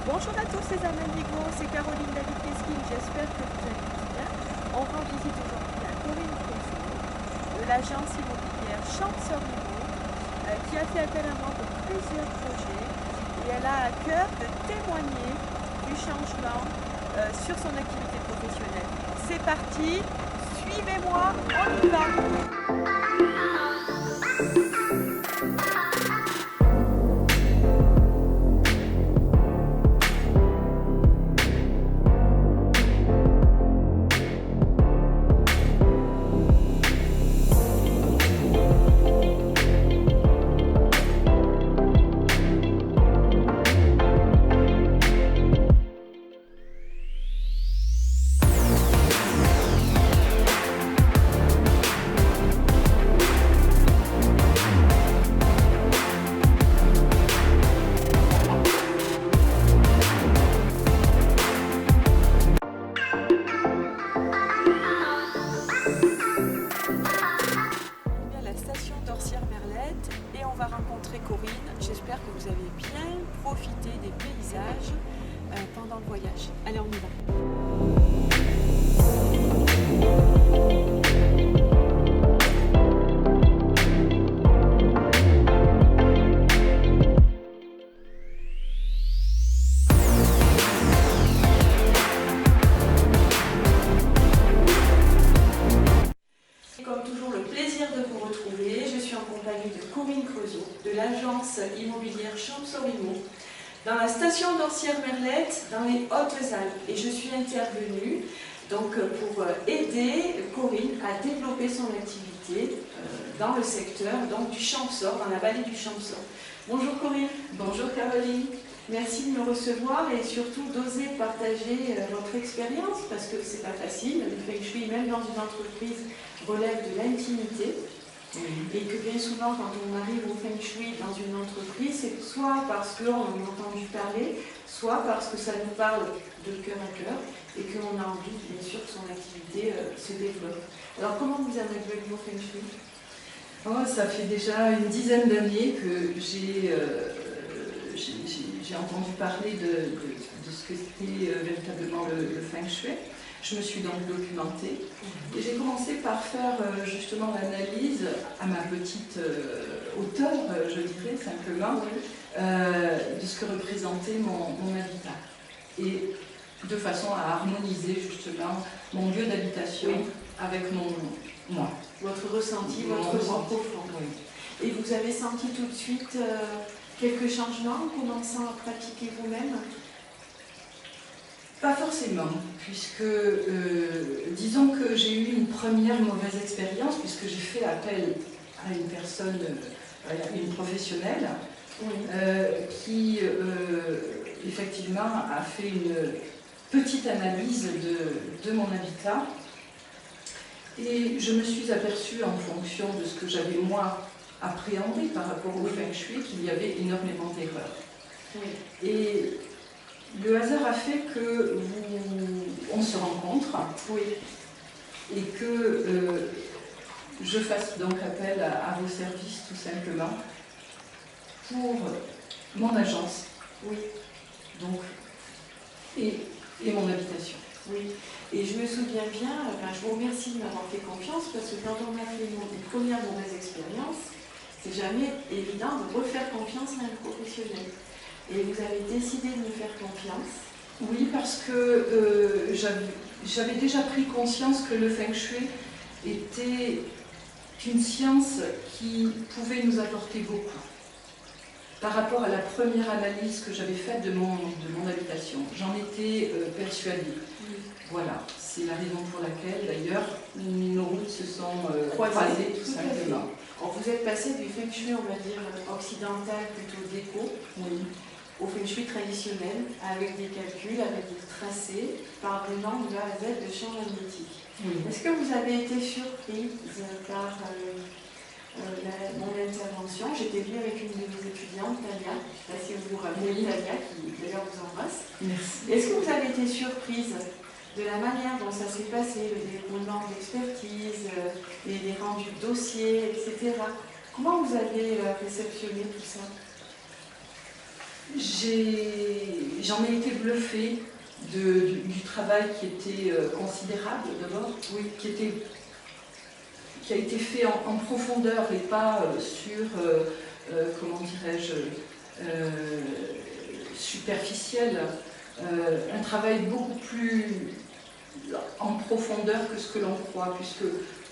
Bonjour à tous les Amandigo, c'est Caroline David-Pesquine, j'espère que vous allez bien. On rend visite aujourd'hui à Corinne Crozot de l'agence immobilière Champs-sur-Immo qui a fait appel à moi pour plusieurs projets et elle a à cœur de témoigner du changement sur son activité professionnelle. C'est parti, suivez-moi, on y va! Et on va rencontrer Corinne. J'espère que vous avez bien profité des paysages pendant le voyage. Allez, on y va. Comme toujours, le plaisir de vous retrouver. Je suis en compagnie de Corinne Crozot, de l'agence immobilière Champs-sur-Immo, dans la station d'Orsières-Merlette, dans les Hautes-Alpes. Et je suis intervenue donc, pour aider Corinne à développer son activité dans le secteur donc, du Champsaur, dans la vallée du Champsaur. Bonjour Corinne. Bonjour Caroline. Merci de me recevoir et surtout d'oser partager votre expérience parce que c'est pas facile. Le feng shui, même dans une entreprise, relève de l'intimité. Et que bien souvent, quand on arrive au feng shui dans une entreprise, c'est soit parce qu'on en a entendu parler, soit parce que ça nous parle de cœur à cœur et qu'on a envie, bien sûr, que son activité se développe. Alors, comment vous en êtes venu au feng shui? Ça fait déjà une dizaine d'années que j'ai entendu parler de ce que c'était véritablement le feng shui. Je me suis donc documentée et j'ai commencé par faire justement l'analyse à ma petite hauteur, je dirais simplement, de ce que représentait mon habitat. Et de façon à harmoniser justement mon lieu d'habitation avec moi. Votre ressenti, votre moi profond. Oui. Et vous avez senti tout de suite quelques changements en commençant à pratiquer vous-même? Pas forcément, puisque disons que j'ai eu une première mauvaise expérience, puisque j'ai fait appel à une personne, une professionnelle, qui effectivement a fait une petite analyse de mon habitat. Et je me suis aperçue en fonction de ce que j'avais moi appréhendé par rapport au feng shui qu'il y avait énormément d'erreurs. Oui. Et le hasard a fait que on se rencontre et que je fasse donc appel à vos services tout simplement pour mon agence donc, et mon habitation. Oui, et je me souviens bien, je vous remercie de m'avoir fait confiance parce que quand on a fait une première mauvaise expérience, c'est jamais évident de refaire confiance à un professionnel. Et vous avez décidé de me faire confiance? Oui, parce que j'avais déjà pris conscience que le feng shui était une science qui pouvait nous apporter beaucoup. Par rapport à la première analyse que j'avais faite de mon habitation, j'en étais persuadée. Voilà, c'est la raison pour laquelle d'ailleurs nos routes se sont croisées tout simplement. Alors, vous êtes passé du feng shui, on va dire, occidental, plutôt déco, au feng shui traditionnel, avec des calculs, avec des tracés, parvenant de A à Z de champs magnétiques. Est-ce que vous avez été surprise par mon intervention? J'étais venue avec une de mes étudiantes, Tania, je ne sais pas si vous vous rappelez, Tania, qui d'ailleurs vous embrasse. Merci. Est-ce que vous avez été surprise de la manière dont ça s'est passé, le déroulement d'expertise, les rendus de dossiers, etc. Comment vous avez réceptionné tout ça? J'en ai été bluffée du travail qui était considérable d'abord, oui, qui a été fait en profondeur et pas sur, comment dirais-je, superficiel. Un travail beaucoup plus en profondeur que ce que l'on croit, puisque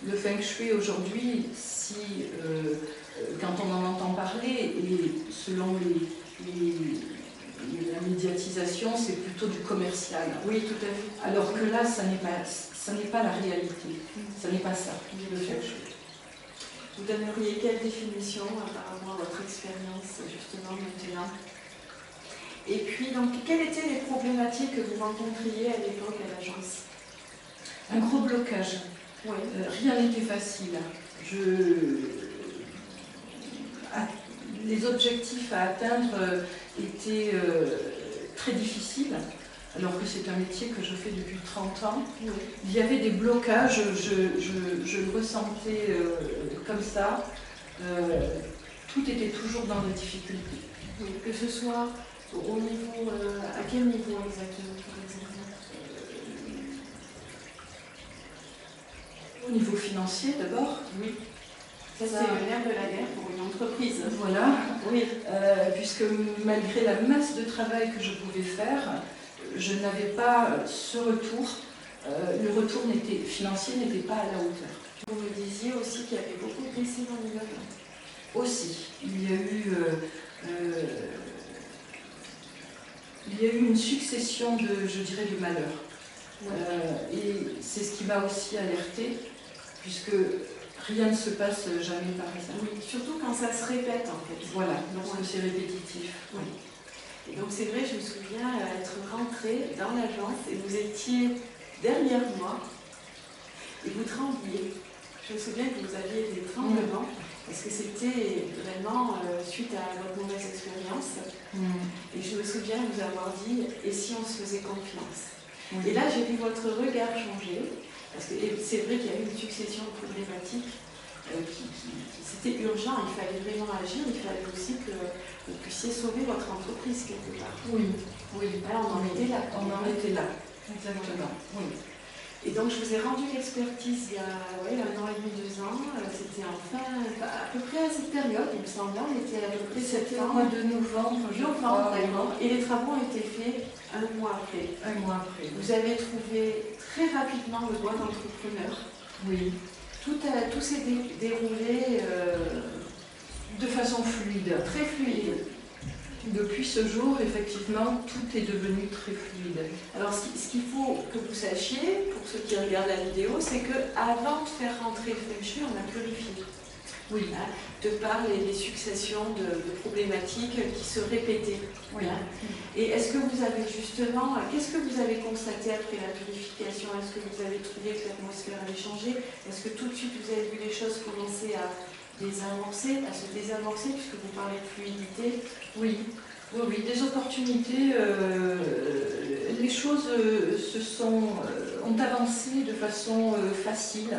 le Feng Shui aujourd'hui, quand on en entend parler, et selon la médiatisation, c'est plutôt du commercial. Oui, tout à fait. Alors que là, ça n'est pas la réalité. Ça n'est pas ça, le Feng Shui. Vous donneriez quelle définition par rapport à votre expérience, justement, maintenant? Et puis, donc, quelles étaient les problématiques que vous rencontriez à l'époque à l'agence? Un gros blocage. Oui. Rien n'était facile. Les objectifs à atteindre étaient très difficiles, alors que c'est un métier que je fais depuis 30 ans. Oui. Il y avait des blocages, je le ressentais comme ça. Tout était toujours dans la difficulté. Oui, que ce soit au niveau... à quel niveau exactement, par exemple? Au niveau financier d'abord. Oui. Ça, c'est le nerf de la guerre pour une entreprise. Voilà. Oui. Puisque malgré la masse de travail que je pouvais faire, je n'avais pas ce retour. Le retour financier n'était pas à la hauteur. Vous me disiez aussi qu'il y avait beaucoup de décès dans l'immeuble. Aussi. Il y a eu une succession de malheurs. Ouais. Et c'est ce qui m'a aussi alertée, puisque rien ne se passe jamais par hasard. Oui, surtout quand ça se répète en fait. Voilà, lorsque c'est répétitif. Oui. Et donc c'est vrai, je me souviens être rentrée dans l'agence et vous étiez derrière moi et vous trembliez. Je me souviens que vous aviez des tremblements parce que c'était vraiment suite à votre mauvaise expérience. Et je me souviens vous avoir dit « et si on se faisait confiance ?» Et là, j'ai vu votre regard changer, parce que c'est vrai qu'il y a eu une succession de problématiques c'était urgent, il fallait vraiment agir, il fallait aussi que vous puissiez sauver votre entreprise quelque part. Oui, oui. Alors, on en était là. On en était là, exactement. Oui. Et donc, je vous ai rendu l'expertise il y a 1 an et demi, 2 ans. C'était à peu près à cette période, il me semble. On était à peu près c'était au mois de novembre, je crois. D'accord. Et les travaux ont été faits 1 mois après. 1 mois après. Vous avez trouvé très rapidement le bois d'entrepreneur. Oui. Tout s'est déroulé de façon fluide. Très fluide. Depuis ce jour, effectivement, tout est devenu très fluide. Alors, ce qu'il faut que vous sachiez, pour ceux qui regardent la vidéo, c'est qu'avant de faire rentrer le Feng Shui, on a purifié. Oui. Hein, de par les successions de problématiques qui se répétaient. Oui. Hein. Et est-ce que vous avez justement, qu'est-ce que vous avez constaté après la purification? Est-ce que vous avez trouvé que l'atmosphère avait changé? Est-ce que tout de suite vous avez vu les choses commencer à se désamorcer, puisque vous parlez de fluidité? Oui, oui, oui, des opportunités. Les choses ont avancé de façon facile,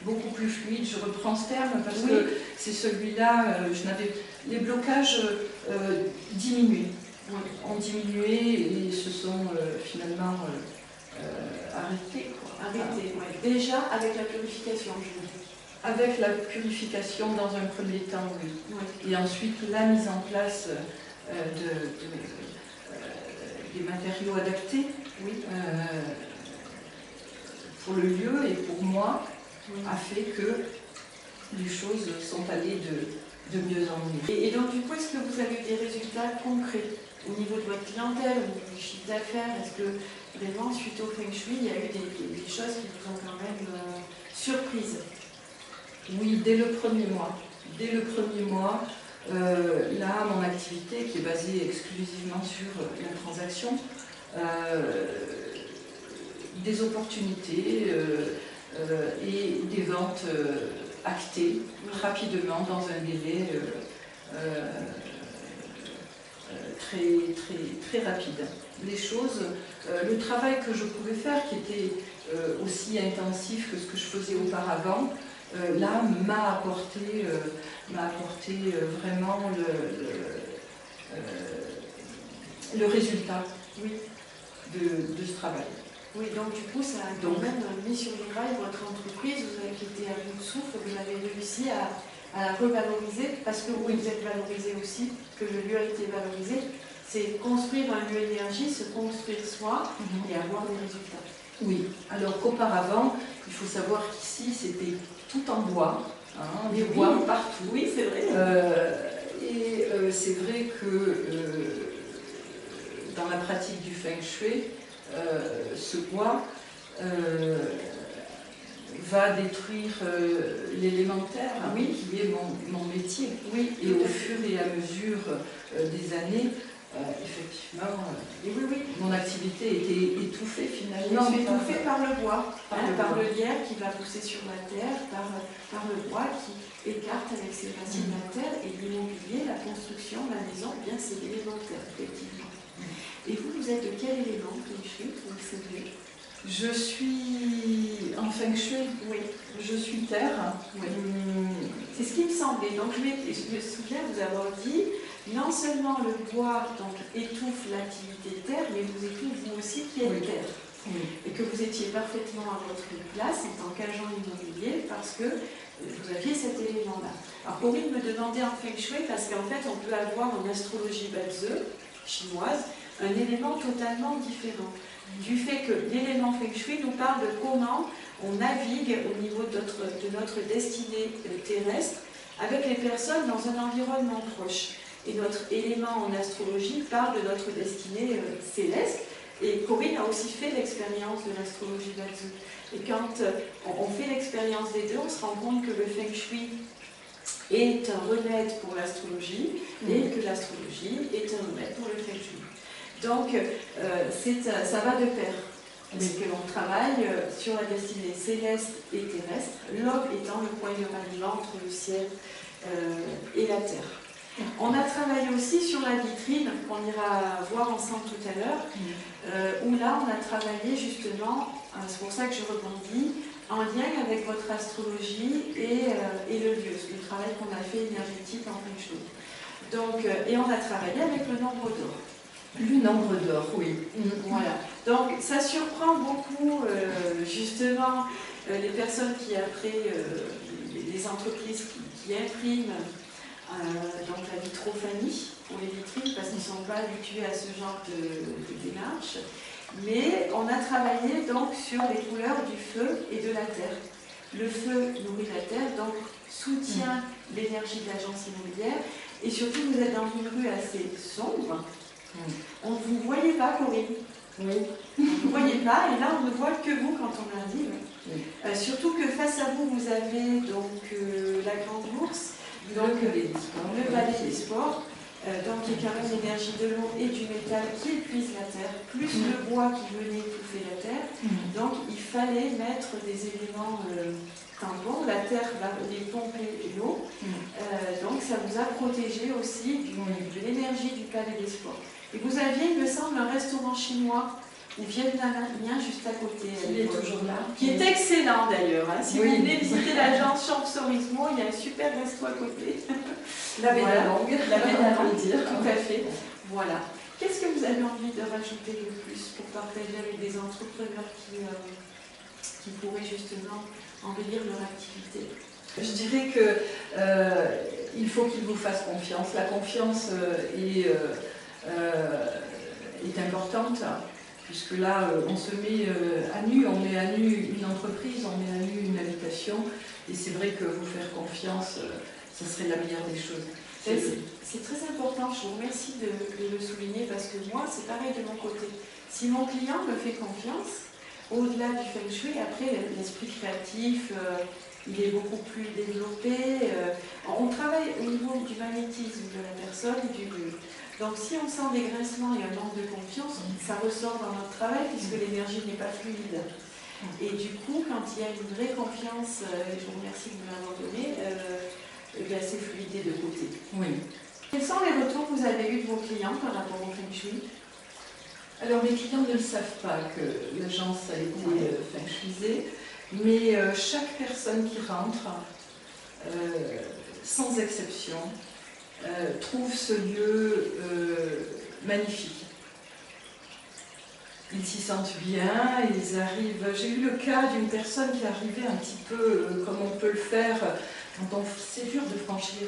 beaucoup plus fluide. Je reprends ce terme parce que c'est celui-là, les blocages diminuaient. Oui. Ont diminué et se sont finalement arrêtés. Arrêtés, oui. Déjà avec la purification, je vous dis. Avec la purification dans un premier temps, oui. Oui. Et ensuite la mise en place des matériaux adaptés, oui. Pour le lieu et pour moi, a fait que les choses sont allées de mieux en mieux. Et donc du coup, est-ce que vous avez eu des résultats concrets au niveau de votre clientèle, au niveau du chiffre d'affaires? Est-ce que vraiment, suite au Feng Shui, il y a eu des choses qui vous ont quand même surprise? Oui, dès le premier mois. Dès le premier mois, là, mon activité, qui est basée exclusivement sur la transaction, des opportunités et des ventes actées rapidement dans un délai très rapide. Les choses, le travail que je pouvais faire, qui était aussi intensif que ce que je faisais auparavant, là, m'a apporté vraiment le résultat Oui. de ce travail. Oui, donc du coup, ça a quand même mis sur les rails votre entreprise, vous avez été à bout de souffle, vous avez réussi à la revaloriser, parce que vous êtes valorisé aussi, que le lieu a été valorisé. C'est construire un lieu énergie, se construire soi et avoir des résultats. Oui, alors qu'auparavant, il faut savoir qu'ici, c'était tout en bois, des bois partout. Oui, c'est vrai. C'est vrai que dans la pratique du Feng Shui, ce bois va détruire l'élémentaire, qui est mon métier. Oui, et au fur et à mesure des années, effectivement, mon activité était étouffée finalement. Étouffée par le bois, par le lierre qui va pousser sur la terre, par le bois qui écarte avec ses racines la terre, et l'immobilier, la construction, la maison, bien c'est l'élémentaire, effectivement. Et vous êtes de quel élément, Feng Shui, vous le savez? Je suis en Feng Shui, je suis terre. C'est ce qui me semblait. Donc je me souviens vous avoir dit, non seulement le bois donc, étouffe l'activité terre, mais vous étouffe vous aussi qui êtes terre. Et que vous étiez parfaitement à votre place en tant qu'agent immobilier parce que vous aviez cet élément-là. Alors Corinne me demandait en Feng Shui parce qu'en fait on peut avoir en astrologie Bazi chinoise un élément totalement différent. Du fait que l'élément Feng Shui nous parle de comment on navigue au niveau de notre destinée terrestre avec les personnes dans un environnement proche. Et notre élément en astrologie parle de notre destinée céleste. Et Corinne a aussi fait l'expérience de l'astrologie Bazi. Et quand on fait l'expérience des deux, on se rend compte que le Feng Shui est un remède pour l'astrologie et que l'astrologie est un remède pour le Feng Shui. Donc, ça va de pair, parce que l'on travaille sur la destinée céleste et terrestre, l'homme étant le point de ralliement entre le ciel et la terre. On a travaillé aussi sur la vitrine, qu'on ira voir ensemble tout à l'heure, où là, on a travaillé justement, c'est pour ça que je rebondis, en lien avec votre astrologie et le lieu, le travail qu'on a fait énergétique en Feng Shui. Donc, et on a travaillé avec le nombre d'or. Le nombre d'or, oui. Voilà. Donc ça surprend beaucoup justement les personnes qui après, les entreprises qui impriment donc la vitrophanie pour les vitrines parce qu'ils ne sont pas habitués à ce genre de démarche. Mais on a travaillé donc sur les couleurs du feu et de la terre. Le feu nourrit la terre, donc soutient l'énergie de l'agence immobilière. Et surtout, vous êtes dans une rue assez sombre. On ne vous voyait pas, Corinne. On ne vous voyait pas, et là on ne voit que vous quand on arrive. Surtout que face à vous, vous avez donc la grande bourse, donc le palais des sports, donc qui est quand même l'énergie de l'eau et du métal qui épuise la terre, plus le bois qui venait étouffer la terre. Donc il fallait mettre des éléments tampons. La terre va les pomper l'eau, donc ça vous a protégé aussi de l'énergie du palais des sports. Et vous aviez, il me semble, un restaurant chinois ou vietnamien juste à côté. Qui est toujours là. Qui est excellent d'ailleurs. Hein. Si vous venez visiter l'agence Champs-Sorismo, il y a un super resto à côté. La baie d'Alangue. La baie d'Alangue, tout à fait. Voilà. Qu'est-ce que vous avez envie de rajouter de plus pour partager avec des entrepreneurs qui pourraient justement embellir leur activité? Je dirais qu'il faut qu'ils vous fassent confiance. La confiance est importante, puisque là, on se met à nu, on met à nu une entreprise, on met à nu une habitation, et c'est vrai que vous faire confiance, ce serait la meilleure des choses. C'est très important, je vous remercie de le souligner, parce que moi, c'est pareil de mon côté. Si mon client me fait confiance, au-delà du Feng Shui, après, l'esprit créatif, il est beaucoup plus développé. On travaille au niveau du magnétisme de la personne, du lieu. Donc si on sent des grincements et un manque de confiance, ça ressort dans notre travail puisque l'énergie n'est pas fluide. Et du coup, quand il y a une vraie confiance, je vous remercie de me l'avoir donné, c'est fluidé de côté. Oui. Quels sont les retours que vous avez eus de vos clients par rapport au Feng Shui? Alors les clients ne le savent pas que l'agence a été Feng Shuisée, mais chaque personne qui rentre, sans exception, trouve ce lieu magnifique. Ils s'y sentent bien, ils arrivent. J'ai eu le cas d'une personne qui arrivait un petit peu comme on peut le faire quand c'est dur de franchir,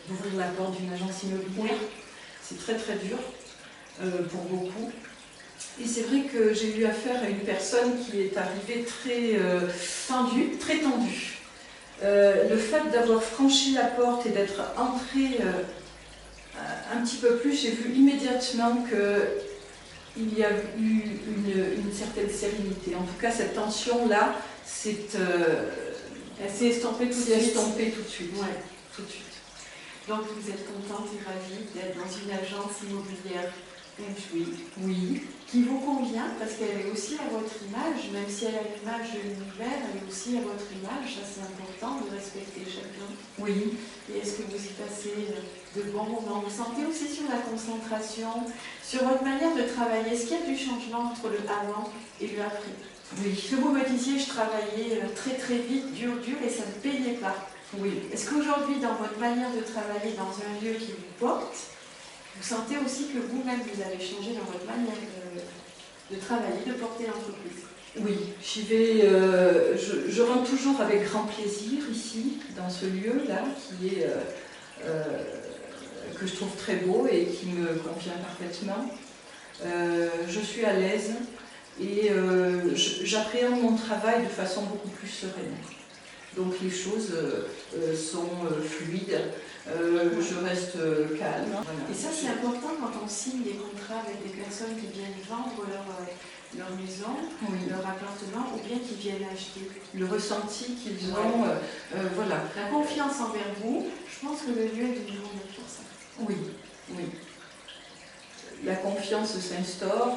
d'ouvrir la porte d'une agence immobilière. C'est très très dur pour beaucoup. Et c'est vrai que j'ai eu affaire à une personne qui est arrivée très tendue. Très tendue. Le fait d'avoir franchi la porte et d'être entrée un petit peu plus, j'ai vu immédiatement qu'il y a eu une certaine sérénité. En tout cas, cette tension-là, elle s'est estompée tout de suite. Ouais, tout de suite. Donc vous êtes contente et ravie d'être dans une agence immobilière Feng Shui, oui, qui vous convient parce qu'elle est aussi à votre image, même si elle a l'image de l'univers, elle est aussi à votre image. Ça c'est important de respecter chacun. Oui. Et est-ce que vous y passez de bons moments? Vous sentez aussi sur la concentration, sur votre manière de travailler? Est-ce qu'il y a du changement entre le avant et le après? Oui. Parce que vous me disiez, je travaillais très très vite, dur et ça ne payait pas. Oui. Est-ce qu'aujourd'hui, dans votre manière de travailler dans un lieu qui vous porte, vous sentez aussi que vous-même, vous avez changé dans votre manière de travailler, de porter l'entreprise? Oui, j'y vais, je rentre toujours avec grand plaisir ici, dans ce lieu-là, qui est, que je trouve très beau et qui me convient parfaitement. Je suis à l'aise et j'appréhende mon travail de façon beaucoup plus sereine. Donc les choses sont fluides, je reste calme. Voilà. Et ça c'est important quand on signe des contrats avec des personnes qui viennent vendre leur maison, oui, leur appartement ou bien qui viennent acheter. Le ressenti qu'ils ont, voilà. La confiance envers vous, je pense que le lieu est d'une grande pour ça. Oui, oui. La confiance s'instaure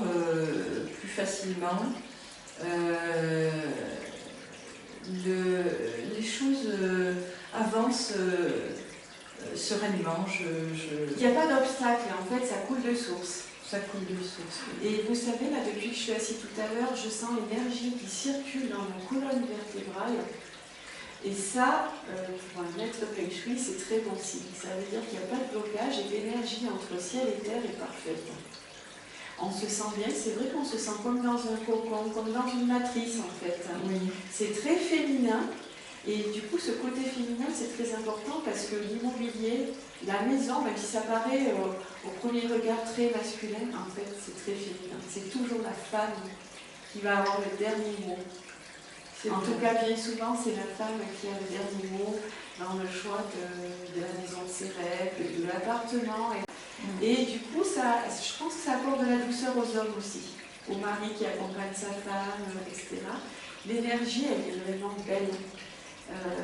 plus facilement. Les choses avancent sereinement. Il n'y a pas d'obstacle, en fait, ça coule de source. Ça coule de source. Et vous savez, là, depuis que je suis assise tout à l'heure, je sens l'énergie qui circule dans ma colonne vertébrale. Et ça, pour un maître Feng Shui, c'est très bon signe. Ça veut dire qu'il n'y a pas de blocage et l'énergie entre ciel et terre est parfaite. On se sent bien, c'est vrai qu'on se sent comme dans un cocon, comme dans une matrice en fait. Oui. C'est très féminin et du coup ce côté féminin c'est très important parce que l'immobilier, la maison, même si ça paraît au premier regard très masculin, en fait c'est très féminin. C'est toujours la femme qui va avoir le dernier mot. En tout cas, bien souvent, c'est la femme qui a le dernier mot dans le choix de la maison de ses rêves, de l'appartement. Et du coup, je pense que ça apporte de la douceur aux hommes aussi, au mari qui accompagne sa femme, etc. L'énergie, elle est vraiment belle.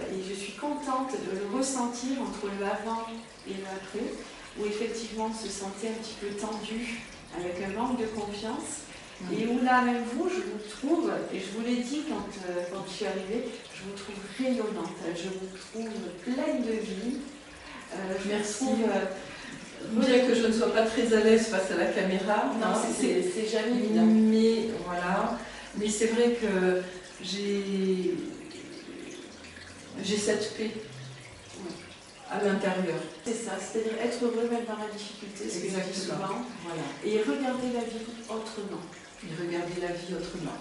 Et je suis contente de le ressentir entre le avant et le après, où effectivement on se sentait un petit peu tendu, avec un manque de confiance. Et où là, même vous, je vous trouve, et je vous l'ai dit quand je suis arrivée, je vous trouve rayonnante, je vous trouve pleine de vie. Merci. Bien que je ne sois pas très à l'aise face à la caméra. Non, c'est jamais évident. Mais voilà. Mais c'est vrai que j'ai cette paix à l'intérieur. C'est ça, c'est-à-dire être heureux même dans la difficulté, ce que je dis souvent. Voilà. Et regarder la vie autrement. Et regarder la vie autrement.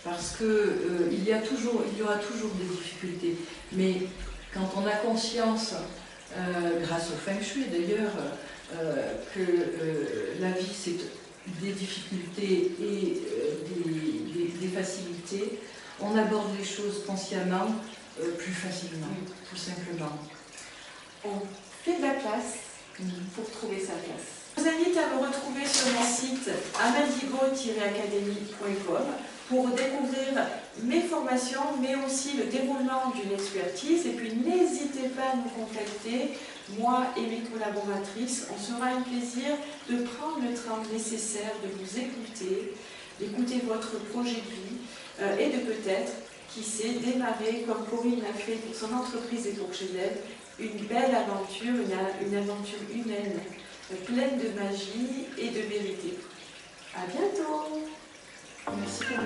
Parce que il y aura toujours des difficultés. Mais quand on a conscience, grâce au Feng Shui d'ailleurs, que la vie c'est des difficultés et des facilités, on aborde les choses consciemment plus facilement, tout simplement. On fait de la place pour trouver sa place. Je vous invite à me retrouver sur mon site amandigo-academy.com pour découvrir mes formations, mais aussi le déroulement d'une expertise. Et puis n'hésitez pas à nous contacter, moi et mes collaboratrices. On sera un plaisir de prendre le temps nécessaire de vous écouter, d'écouter votre projet de vie et de peut-être, qui sait, démarrer comme Corinne l'a fait pour son entreprise et pour chez elle, une belle aventure, une aventure humaine, pleine de magie et de vérité. À bientôt. Merci pour